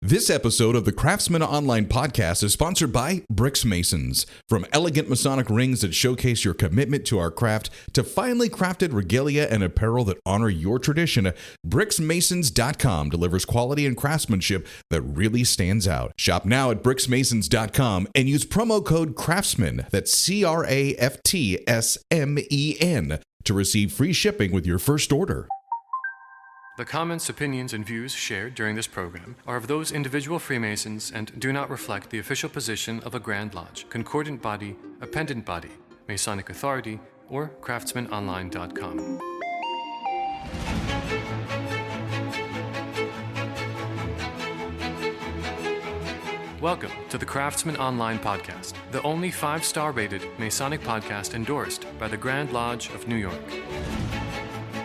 This episode of the Craftsman Online Podcast is sponsored by Bricks Masons. From elegant Masonic rings that showcase your commitment to our craft to finely crafted regalia and apparel that honor your tradition, bricksmasons.com delivers quality and craftsmanship that really stands out. Shop now at bricksmasons.com and use promo code CRAFTSMAN, that's CRAFTSMEN, to receive free shipping with your first order. The comments, opinions, and views shared during this program are of those individual Freemasons and do not reflect the official position of a Grand Lodge, concordant body, appendant body, Masonic Authority, or craftsmenonline.com. Welcome to the Craftsman Online Podcast, the only 5-star rated Masonic podcast endorsed by the Grand Lodge of New York.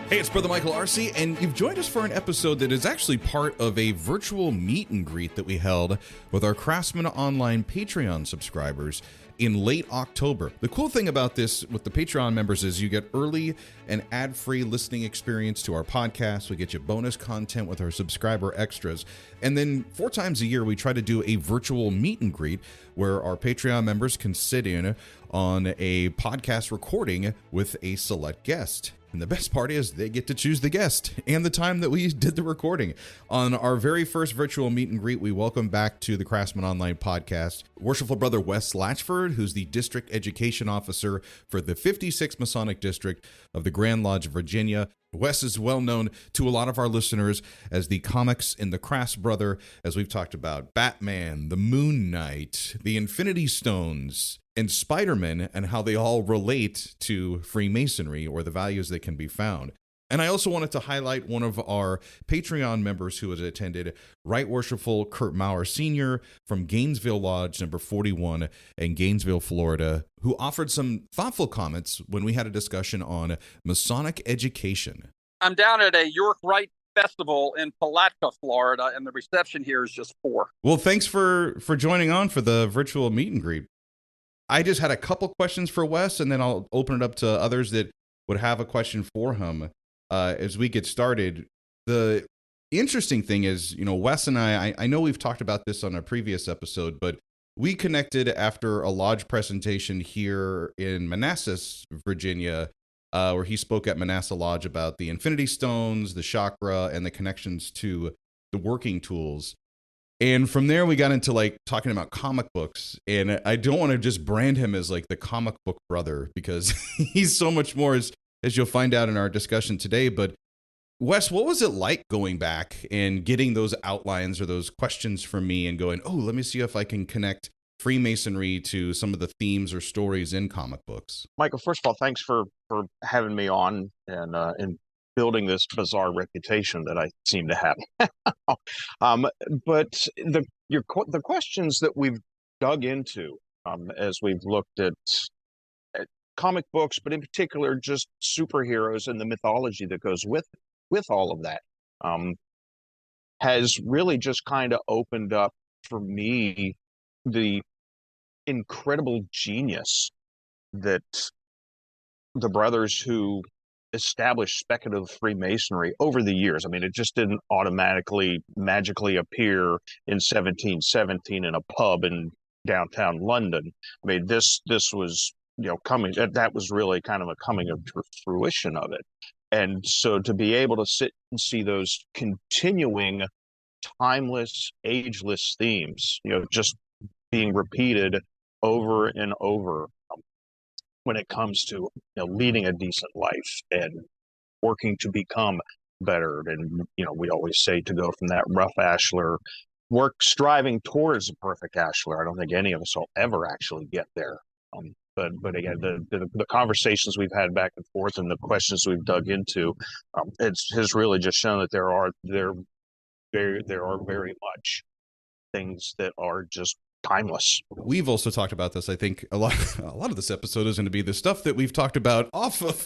Hey, it's Brother Michael Arce, and you've joined us for an episode that is actually part of a virtual meet and greet that we held with our Craftsman Online Patreon subscribers in late October. The cool thing about this with the Patreon members is you get early and ad-free listening experience to our podcast. We get you bonus content with our subscriber extras. And then 4 times a year, we try to do a virtual meet and greet where our Patreon members can sit in on a podcast recording with a select guest. And the best part is they get to choose the guest and the time that we did the recording. On our very first virtual meet and greet, we welcome back to the Craftsman Online Podcast Worshipful Brother Wes Latchford, who's the District Education Officer for the 56th Masonic District of the Grand Lodge of Virginia. Wes is well known to a lot of our listeners as the comics in the Crafts Brother, as we've talked about Batman, the Moon Knight, the Infinity Stones, and Spider-Man, and how they all relate to Freemasonry or the values that can be found. And I also wanted to highlight one of our Patreon members who has attended, Right Worshipful Kurt Morauer Sr. from Gainesville Lodge number 41 in Gainesville, Florida, who offered some thoughtful comments when we had a discussion on Masonic education. I'm down at a York Rite Festival in Palatka, Florida, and the reception here is just poor. Well, thanks for joining on for the virtual meet and greet. I just had a couple questions for Wes, and then I'll open it up to others that would have a question for him as we get started. The interesting thing is, Wes and I know we've talked about this on a previous episode, but we connected after a lodge presentation here in Manassas, Virginia, where he spoke at Manassas Lodge about the Infinity Stones, the chakra, and the connections to the working tools. And from there, we got into talking about comic books. And I don't want to just brand him as the comic book brother, because he's so much more, as you'll find out in our discussion today. But Wes, what was it like going back and getting those outlines or those questions from me and going, let me see if I can connect Freemasonry to some of the themes or stories in comic books? Michael, first of all, thanks for having me on and building this bizarre reputation that I seem to have. But the questions that we've dug into as we've looked at comic books, but in particular just superheroes and the mythology that goes with all of that, has really just kind of opened up for me the incredible genius that the brothers who established speculative Freemasonry over the years. I mean, it just didn't automatically, magically appear in 1717 in a pub in downtown London. I mean, this was, coming, that was really kind of a coming of fruition of it. And so to be able to sit and see those continuing, timeless, ageless themes, just being repeated over and over, when it comes to leading a decent life and working to become better. And we always say to go from that rough ashlar, striving towards a perfect ashlar. I don't think any of us will ever actually get there. But again, the conversations we've had back and forth and the questions we've dug into, has really just shown that there are very much things that are just timeless. We've also talked about this. I think a lot of this episode is going to be the stuff that we've talked about off of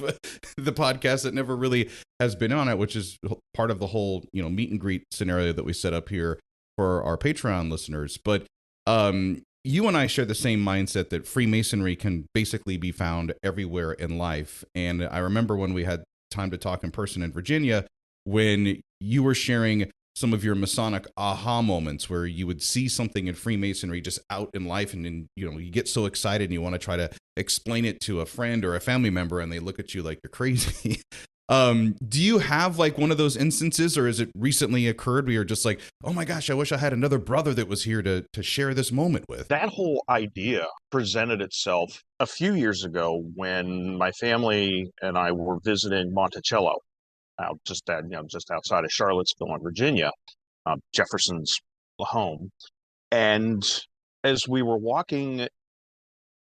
the podcast that never really has been on it, which is part of the whole, meet and greet scenario that we set up here for our Patreon listeners. But you and I share the same mindset that Freemasonry can basically be found everywhere in life. And I remember when we had time to talk in person in Virginia, when you were sharing some of your Masonic aha moments where you would see something in Freemasonry just out in life, and then, you know, you get so excited and you want to try to explain it to a friend or a family member, and they look at you like you're crazy. Do you have like one of those instances, or has it recently occurred where you're just like, oh my gosh, I wish I had another brother that was here to share this moment with? That whole idea presented itself a few years ago when my family and I were visiting Monticello, just outside of Charlottesville, in Virginia, Jefferson's home. And as we were walking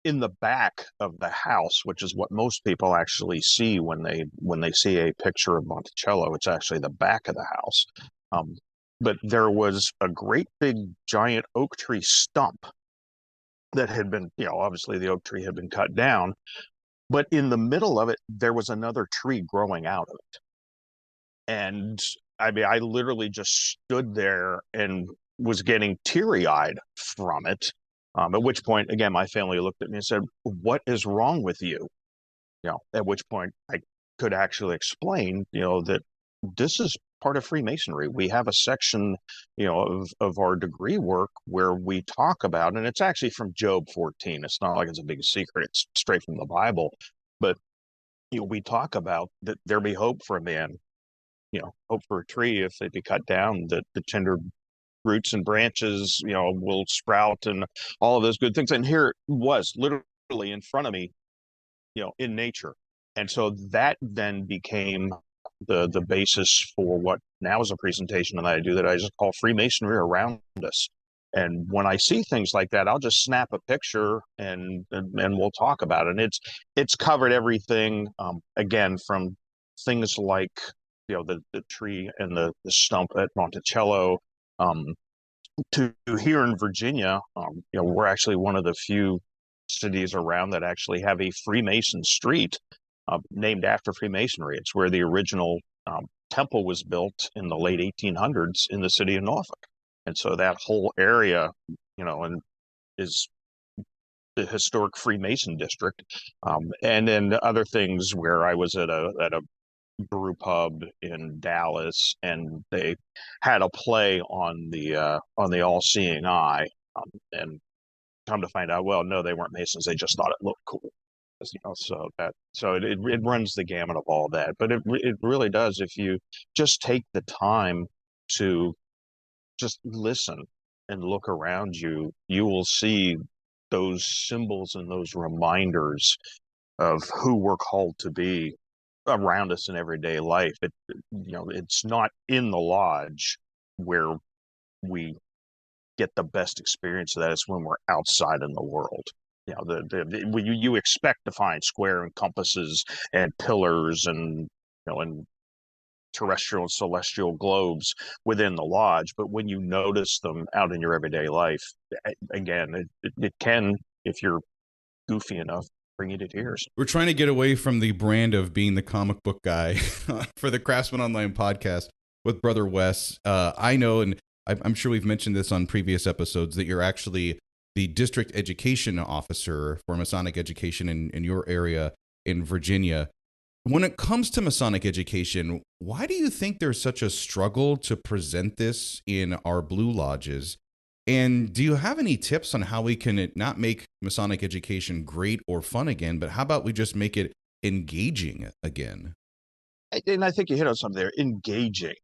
in the back of the house, which is what most people actually see when they see a picture of Monticello, it's actually the back of the house. But there was a great big giant oak tree stump that had been, obviously the oak tree had been cut down, but in the middle of it, there was another tree growing out of it. And I mean, I literally just stood there and was getting teary-eyed from it. At which point, again, my family looked at me and said, "What is wrong with you?" At which point I could actually explain, that this is part of Freemasonry. We have a section, of our degree work where we talk about, and it's actually from Job 14. It's not like it's a big secret. It's straight from the Bible. But, we talk about that there be hope for a man, hope for a tree if they be cut down, that the tender roots and branches, will sprout and all of those good things. And here it was literally in front of me, in nature. And so that then became the basis for what now is a presentation that I do that I just call Freemasonry Around Us. And when I see things like that, I'll just snap a picture and we'll talk about it. And it's covered everything, again, from things like, the tree and the stump at Monticello, to here in Virginia. We're actually one of the few cities around that actually have a Freemason street named after Freemasonry. It's where the original temple was built in the late 1800s in the city of Norfolk. And so that whole area, and is the historic Freemason district. And then other things where I was at a brew pub in Dallas, and they had a play on the All-Seeing Eye, and come to find out, well, no, they weren't Masons. They just thought it looked cool. So it runs the gamut of all that. But it really does. If you just take the time to just listen and look around you, you will see those symbols and those reminders of who we're called to be around us in everyday life. It's not in the lodge where we get the best experience of that. It's when we're outside in the world. You expect to find square and compasses and pillars and and terrestrial and celestial globes within the lodge, but when you notice them out in your everyday life, again, it can, if you're goofy enough, bring you to tears. We're trying to get away from the brand of being the comic book guy for the Craftsman Online podcast with Brother Wes. I know, and I'm sure we've mentioned this on previous episodes, that you're actually the district education officer for Masonic education in your area in Virginia. When it comes to Masonic education, why do you think there's such a struggle to present this in our Blue Lodges? And do you have any tips on how we can not make Masonic education great or fun again, but how about we just make it engaging again? And I think you hit on something there, engaging.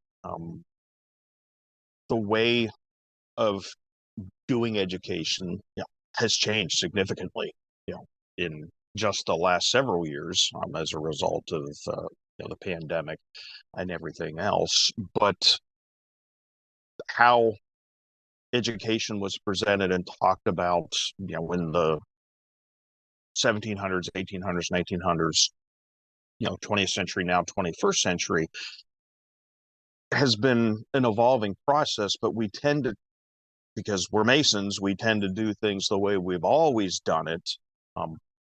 The way of doing education has changed significantly, in just the last several years, as a result of the pandemic and everything else. But how education was presented and talked about, in the 1700s, 1800s, 1900s, 20th century, now 21st century, has been an evolving process. But we tend to, because we're Masons, we tend to do things the way we've always done it,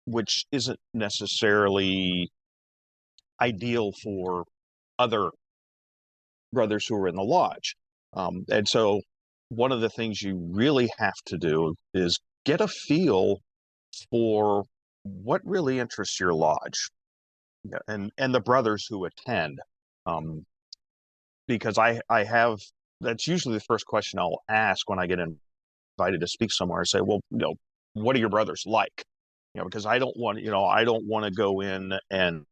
which isn't necessarily ideal for other brothers who are in the lodge. And so one of the things you really have to do is get a feel for what really interests your lodge, and the brothers who attend. Because I have that's usually the first question I'll ask when I get invited to speak somewhere. I say, well, what are your brothers like? Because I don't want to go in and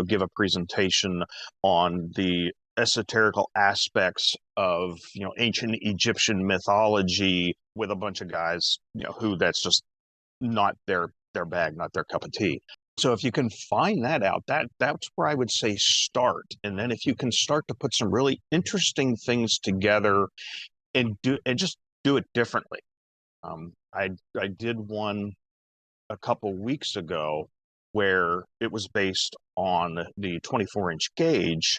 give a presentation on the esoterical aspects of ancient Egyptian mythology with a bunch of guys who that's just not their bag, not their cup of tea. So if you can find that out, that's where I would say start. And then if you can start to put some really interesting things together and just do it differently. I did one a couple weeks ago where it was based on the 24-inch gauge.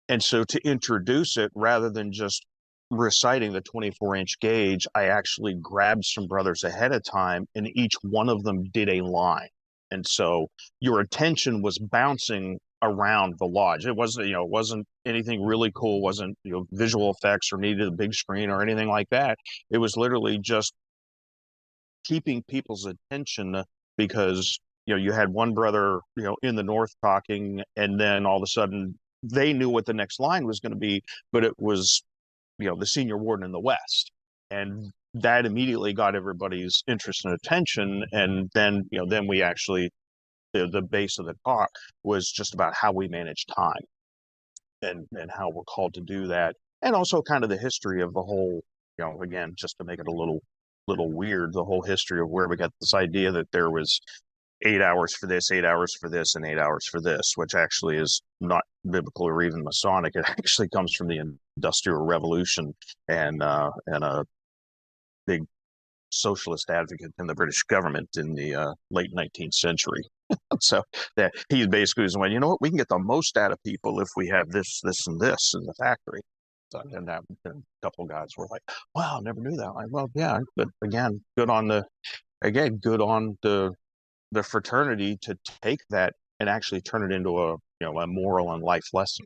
And so to introduce it, rather than just reciting the 24-inch gauge, I actually grabbed some brothers ahead of time, and each one of them did a line. And so your attention was bouncing around the lodge. It wasn't anything really cool, wasn't visual effects or needed a big screen or anything like that. It was literally just keeping people's attention, because you had one brother in the north talking, and then all of a sudden they knew what the next line was going to be, but it was the senior warden in the west, and that immediately got everybody's interest and attention. And then then we actually, the base of the talk was just about how we manage time and how we're called to do that, and also kind of the history of the whole, again, just to make it a little weird, the whole history of where we got this idea that there was 8 hours for this, 8 hours for this, and 8 hours for this, which actually is not biblical or even Masonic. It actually comes from the Industrial Revolution and a big socialist advocate in the British government in the late 19th century. So that he basically was saying, what, we can get the most out of people if we have this, this, and this in the factory. So, and a couple of guys were like, wow, I never knew that. Like, well, yeah, but again, good on the fraternity to take that and actually turn it into a moral and life lesson.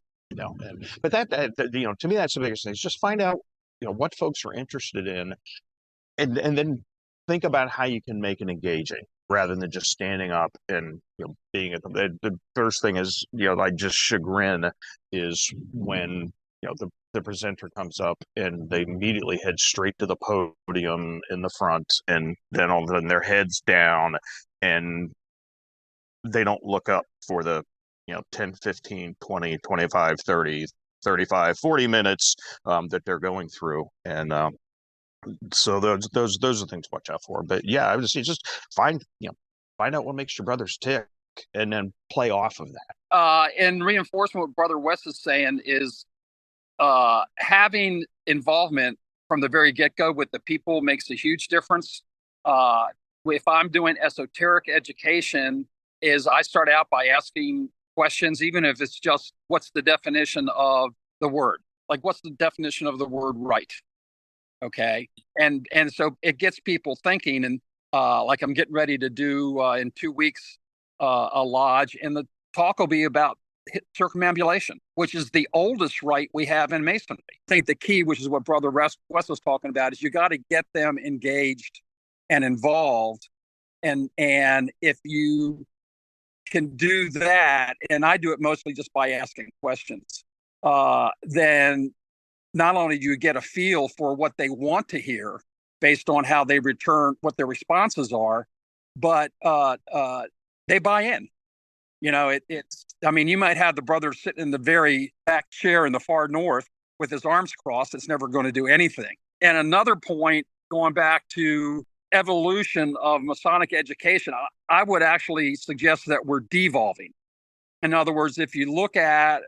But that to me, that's the biggest thing, is just find out what folks are interested in, and then think about how you can make it engaging rather than just standing up and being at the first thing is like just chagrin is when the presenter comes up and they immediately head straight to the podium in the front, and then all of a sudden their head's down and they don't look up for the 10, 15, 20, 25, 30, 35, 40 minutes that they're going through. And so those are things to watch out for. But yeah, I would say just find out what makes your brothers tick and then play off of that. And reinforcement what Brother Wes is saying is having involvement from the very get-go with the people makes a huge difference. If I'm doing esoteric education, is I start out by asking questions, even if it's just, what's the definition of the word? Like, what's the definition of the word right? Okay. And so it gets people thinking, and like I'm getting ready to do in 2 weeks a lodge, and the talk will be about circumambulation, which is the oldest rite we have in Masonry. I think the key, which is what Brother Wes was talking about, is you got to get them engaged and involved. And if you can do that, and I do it mostly just by asking questions, then not only do you get a feel for what they want to hear based on how they return, what their responses are, but they buy in. I mean, you might have the brother sitting in the very back chair in the far north with his arms crossed. It's never going to do anything. And another point, going back to evolution of Masonic education, I would actually suggest that we're devolving. In other words, if you look at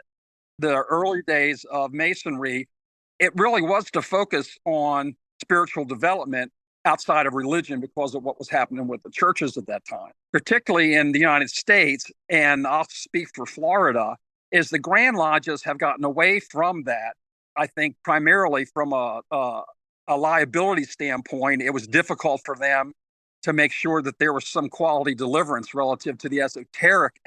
the early days of Masonry, it really was to focus on spiritual development outside of religion because of what was happening with the churches at that time, particularly in the United States. And I'll speak for Florida, is the Grand Lodges have gotten away from that. I think primarily from a liability standpoint, it was difficult for them to make sure that there was some quality deliverance relative to the esoteric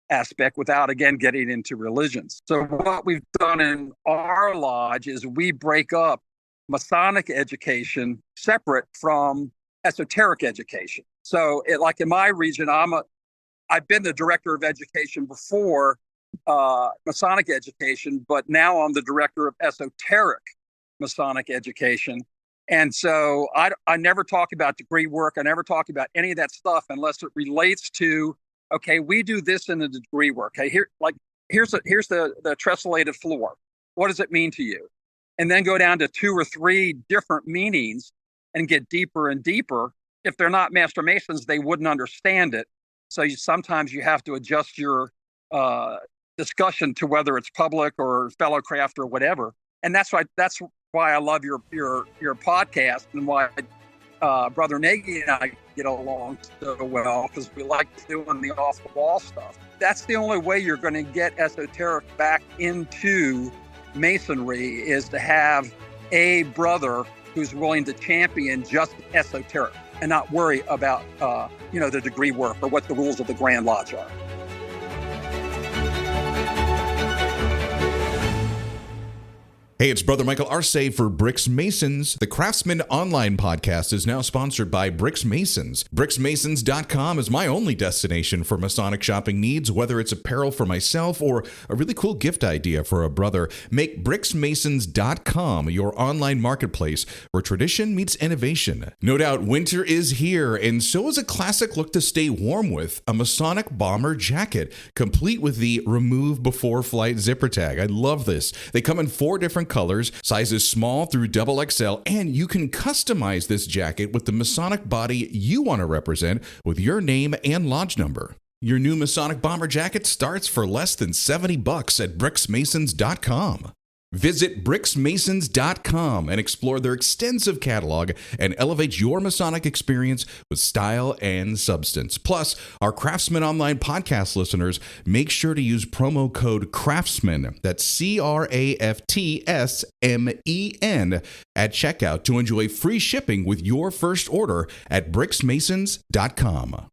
aspect without, again, getting into religions. So what we've done in our lodge is we break up Masonic education separate from esoteric education. So like in my region, I've been the director of education before Masonic education, but now I'm the director of esoteric Masonic education. And so I never talk about degree work. I never talk about any of that stuff unless it relates to, okay, we do this in the degree work. Okay, here's the tressellated floor. What does it mean to you? And then go down to 2 or 3 different meanings and get deeper and deeper. If they're not master masons, they wouldn't understand it. So sometimes you have to adjust your discussion to whether it's public or fellow craft or whatever. And that's why I love your podcast, and why Brother Nagy and I get along so well, because we like doing the off the wall stuff. That's the only way you're going to get esoteric back into Masonry, is to have a brother who's willing to champion just esoteric and not worry about the degree work or what the rules of the Grand Lodge are. Hey, it's Brother Michael Arce for Bricks Masons. The Craftsman Online podcast is now sponsored by Bricks Masons. BricksMasons.com is my only destination for Masonic shopping needs, whether it's apparel for myself or a really cool gift idea for a brother. Make BricksMasons.com your online marketplace where tradition meets innovation. No doubt winter is here, and so is a classic look to stay warm with, a Masonic bomber jacket, complete with the remove before flight zipper tag. I love this. They come in 4 different colors, sizes small through XXL, and you can customize this jacket with the Masonic body you want to represent with your name and lodge number. Your new Masonic bomber jacket starts for less than $70 at BricksMasons.com. Visit BricksMasons.com and explore their extensive catalog and elevate your Masonic experience with style and substance. Plus, our Craftsman Online podcast listeners, make sure to use promo code CRAFTSMAN, that's CRAFTSMEN, at checkout to enjoy free shipping with your first order at BricksMasons.com.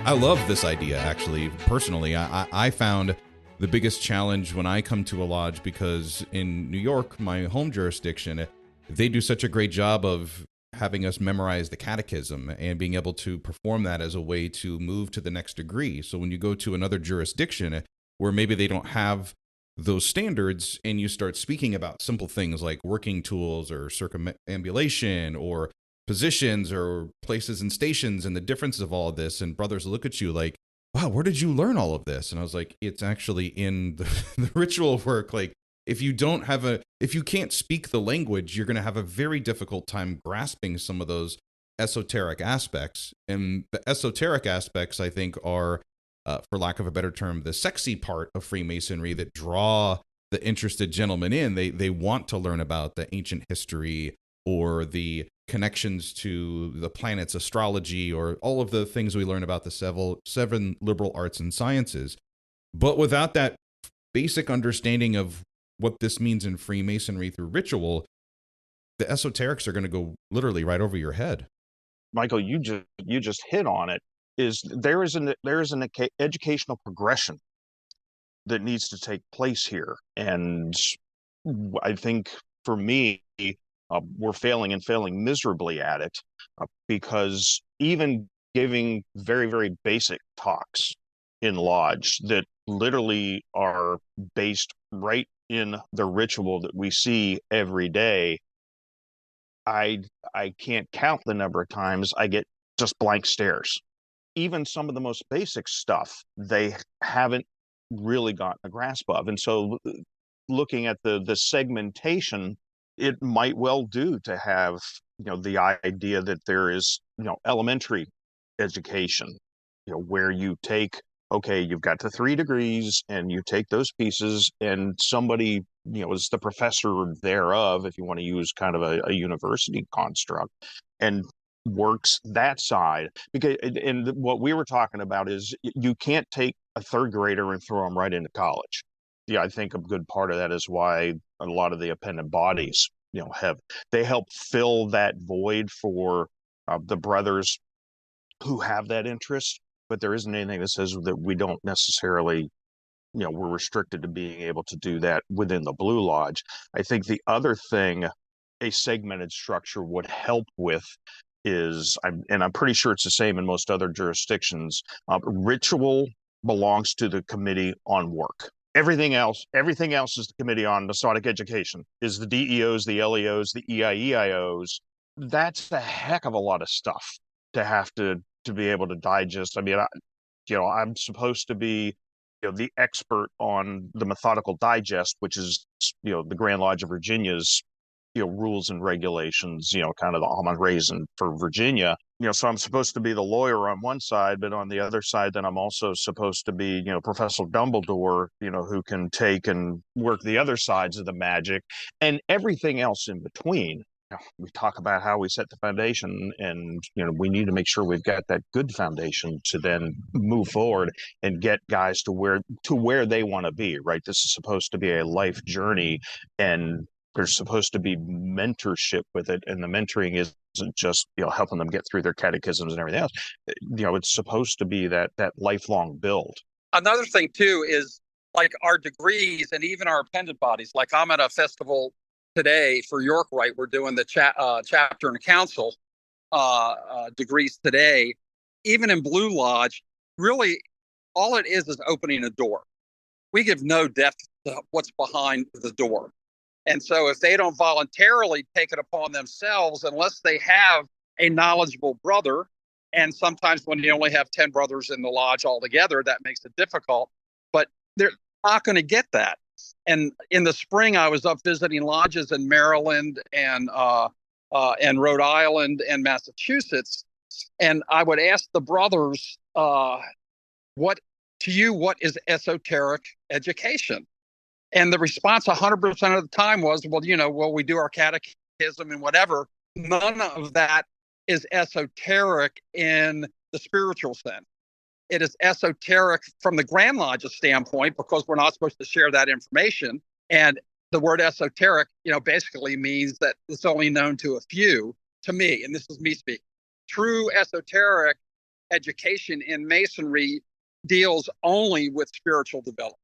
I love this idea, actually. Personally, I found the biggest challenge when I come to a lodge, because in New York, my home jurisdiction, they do such a great job of having us memorize the catechism and being able to perform that as a way to move to the next degree. So when you go to another jurisdiction where maybe they don't have those standards, and you start speaking about simple things like working tools or circumambulation or positions or places and stations and the difference of all of this, and brothers look at you like, wow, where did you learn all of this? And I was like, it's actually in the ritual work. Like, if you can't speak the language, you're going to have a very difficult time grasping some of those esoteric aspects. And the esoteric aspects, I think, are, for lack of a better term, the sexy part of Freemasonry that draw the interested gentleman in. They want to learn about the ancient history or the connections to the planets, astrology, or all of the things we learn about the 7 liberal arts and sciences. But without that basic understanding of what this means in Freemasonry through ritual, the esoterics are going to go literally right over your head. Michael, you just hit on it. There is an educational progression that needs to take place here, and I think for me, we're failing miserably at it, because even giving very, very basic talks in lodge that literally are based right in the ritual that we see every day, I can't count the number of times I get just blank stares. Even some of the most basic stuff they haven't really gotten a grasp of. And so looking at the segmentation, it might well do to have, the idea that there is, elementary education, where you take, okay, you've got the 3 degrees and you take those pieces, and somebody, is the professor thereof, if you want to use kind of a university construct, and works that side. And what we were talking about is you can't take a 3rd grader and throw them right into college. Yeah, I think a good part of that is why a lot of the appendant bodies, they help fill that void for the brothers who have that interest. But there isn't anything that says that we don't necessarily, we're restricted to being able to do that within the Blue Lodge. I think the other thing a segmented structure would help with is, I'm pretty sure it's the same in most other jurisdictions, ritual belongs to the Committee on Work. Everything else is the Committee on Masonic Education, is the DEOs, the LEOs, the EIEIOs. That's a heck of a lot of stuff to have to be able to digest. I mean, I'm supposed to be, the expert on the Methodical Digest, which is, the Grand Lodge of Virginia's, rules and regulations, kind of the almond raisin for Virginia. So I'm supposed to be the lawyer on one side, but on the other side, then I'm also supposed to be, Professor Dumbledore, who can take and work the other sides of the magic and everything else in between. We talk about how we set the foundation, and we need to make sure we've got that good foundation to then move forward and get guys to where they want to be. Right? This is supposed to be a life journey, and there's supposed to be mentorship with it, and the mentoring isn't just helping them get through their catechisms and everything else. It's supposed to be that lifelong build. Another thing too is like our degrees and even our appendant bodies. Like I'm at a festival today for York Rite. We're doing the chapter and council degrees today. Even in Blue Lodge, really all it is opening a door. We give no depth to what's behind the door. And so if they don't voluntarily take it upon themselves, unless they have a knowledgeable brother, and sometimes when you only have 10 brothers in the lodge altogether, that makes it difficult, but they're not going to get that. And in the spring, I was up visiting lodges in Maryland and Rhode Island and Massachusetts. And I would ask the brothers, what is esoteric education? And the response 100% of the time was, well, we do our catechism and whatever. None of that is esoteric in the spiritual sense. It is esoteric from the Grand Lodge's standpoint because we're not supposed to share that information. And the word esoteric, basically means that it's only known to a few, to me, and this is me speaking. True esoteric education in Masonry deals only with spiritual development.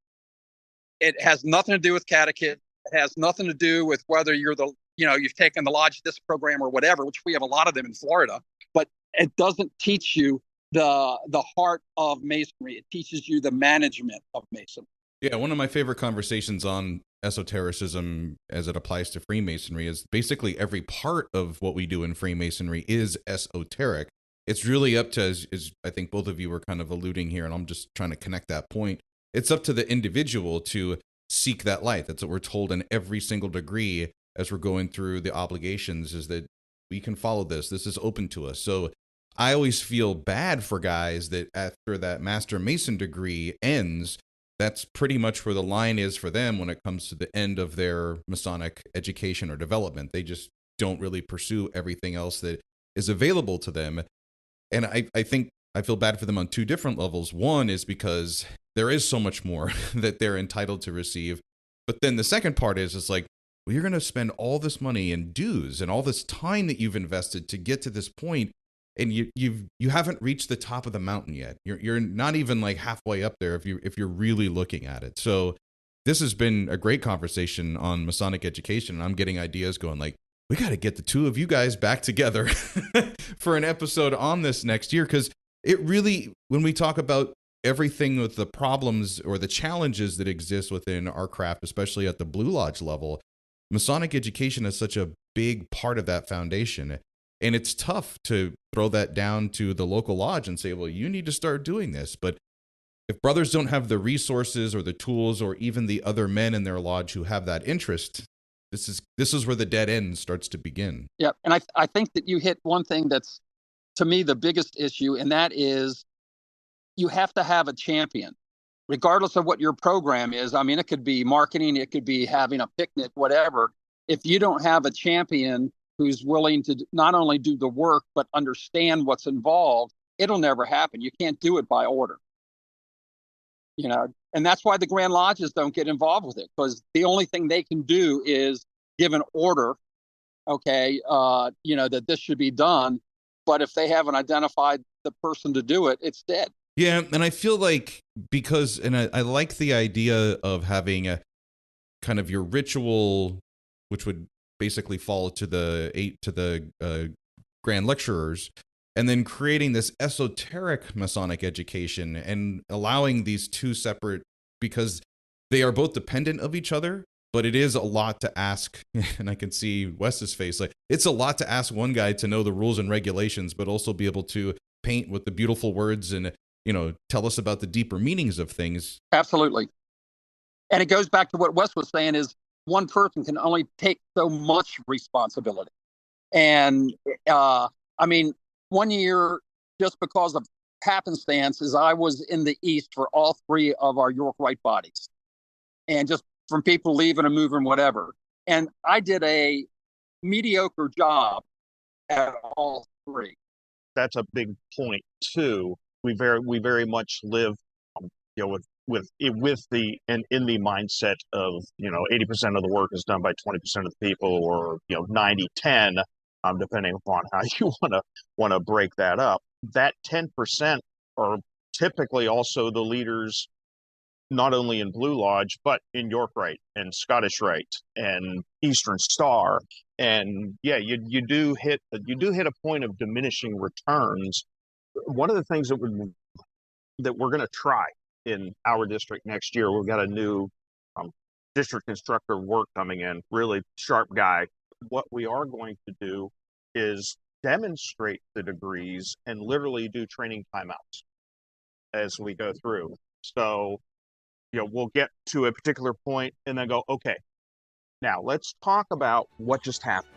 It has nothing to do with catechism. It has nothing to do with whether you're you've taken the Lodge this program or whatever, which we have a lot of them in Florida, but it doesn't teach you the heart of Masonry. It teaches you the management of Masonry. Yeah, one of my favorite conversations on esotericism as it applies to Freemasonry is basically every part of what we do in Freemasonry is esoteric. It's really up to, as I think both of you were kind of alluding here, and I'm just trying to connect that point. It's up to the individual to seek that light. That's what we're told in every single degree as we're going through the obligations, is that we can follow this. This is open to us. So I always feel bad for guys that after that Master Mason degree ends, that's pretty much where the line is for them when it comes to the end of their Masonic education or development. They just don't really pursue everything else that is available to them. And I think I feel bad for them on two different levels. One is because there is so much more that they're entitled to receive. But then the second part is, it's like, well, you're going to spend all this money in dues and all this time that you've invested to get to this point, and you haven't reached the top of the mountain yet. You're not even like halfway up there if you're really looking at it. So this has been a great conversation on Masonic education, and I'm getting ideas going like, we got to get the two of you guys back together for an episode on this next year, because it really, when we talk about everything with the problems or the challenges that exist within our craft, especially at the Blue Lodge level, Masonic education is such a big part of that foundation. And it's tough to throw that down to the local lodge and say, well, you need to start doing this. But if brothers don't have the resources or the tools or even the other men in their lodge who have that interest, this is where the dead end starts to begin. Yeah, and I think that you hit one thing that's, to me, the biggest issue, and that is you have to have a champion, regardless of what your program is. I mean, it could be marketing, it could be having a picnic, whatever. If you don't have a champion who's willing to not only do the work, but understand what's involved, it'll never happen. You can't do it by order. And that's why the Grand Lodges don't get involved with it, because the only thing they can do is give an order, that this should be done. But if they haven't identified the person to do it, it's dead. Yeah, and I feel like I like the idea of having a kind of your ritual, which would basically fall to the Grand Lecturers, and then creating this esoteric Masonic education and allowing these two separate, because they are both dependent of each other, but it is a lot to ask. And I can see Wes's face. Like, it's a lot to ask one guy to know the rules and regulations, but also be able to paint with the beautiful words and, tell us about the deeper meanings of things. Absolutely. And it goes back to what Wes was saying is one person can only take so much responsibility. And one year, just because of happenstances, I was in the East for all three of our York Rite bodies. And just from people leaving and moving, whatever. And I did a mediocre job at all three. That's a big point too. We very much live, with the and in the mindset of 80% of the work is done by 20% of the people, or 90-10, depending upon how you want to break that up. That 10% are typically also the leaders, not only in Blue Lodge, but in York Rite and Scottish Rite and Eastern Star. And yeah, you do hit a point of diminishing returns. One of the things that we're going to try in our district next year, we've got a new district instructor of work coming in, really sharp guy. What we are going to do is demonstrate the degrees and literally do training timeouts as we go through. So we'll get to a particular point and then go, okay, now let's talk about what just happened.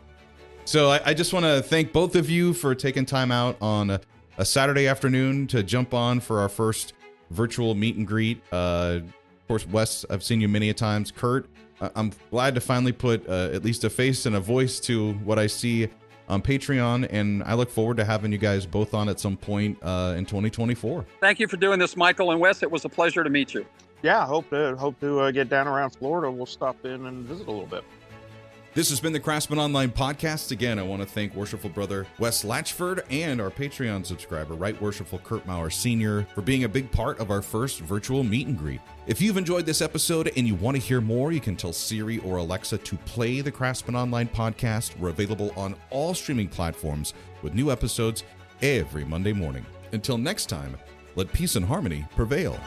So I just want to thank both of you for taking time out on a Saturday afternoon to jump on for our first virtual meet and greet. Of course, Wes, I've seen you many a times. Kurt, I'm glad to finally put at least a face and a voice to what I see on Patreon, and I look forward to having you guys both on at some point in 2024. Thank you for doing this, Michael and Wes. It was a pleasure to meet you. Yeah, hope to get down around Florida. We'll stop in and visit a little bit. This has been the Craftsman Online Podcast. Again, I want to thank Worshipful Brother Wes Latchford and our Patreon subscriber, Right Worshipful Kurt Morauer Sr., for being a big part of our first virtual meet and greet. If you've enjoyed this episode and you want to hear more, you can tell Siri or Alexa to play the Craftsman Online Podcast. We're available on all streaming platforms with new episodes every Monday morning. Until next time, let peace and harmony prevail.